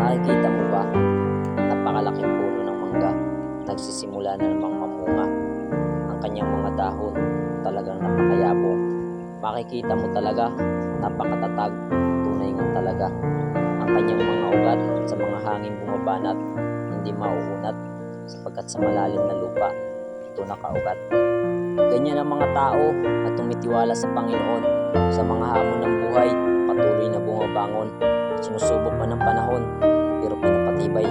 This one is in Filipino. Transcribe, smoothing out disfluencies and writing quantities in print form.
Nakikita mo ba? Napakalaking puno ng mangga. Nagsisimula na namang mamunga. Ang kanyang mga dahon talagang napakayabong. Makikita mo talaga, napakatatag. Tunay nga talaga. Ang kanyang mga ugat sa mga hangin bumabanat, hindi mauunat sapagkat sa malalim na lupa ito nakaugat. Ganyan ang mga tao na tumitiwala sa Panginoon. Sa mga hamon ng buhay, patuloy na bumabangon. Sinusubok man ng panahon, pero pinapatibay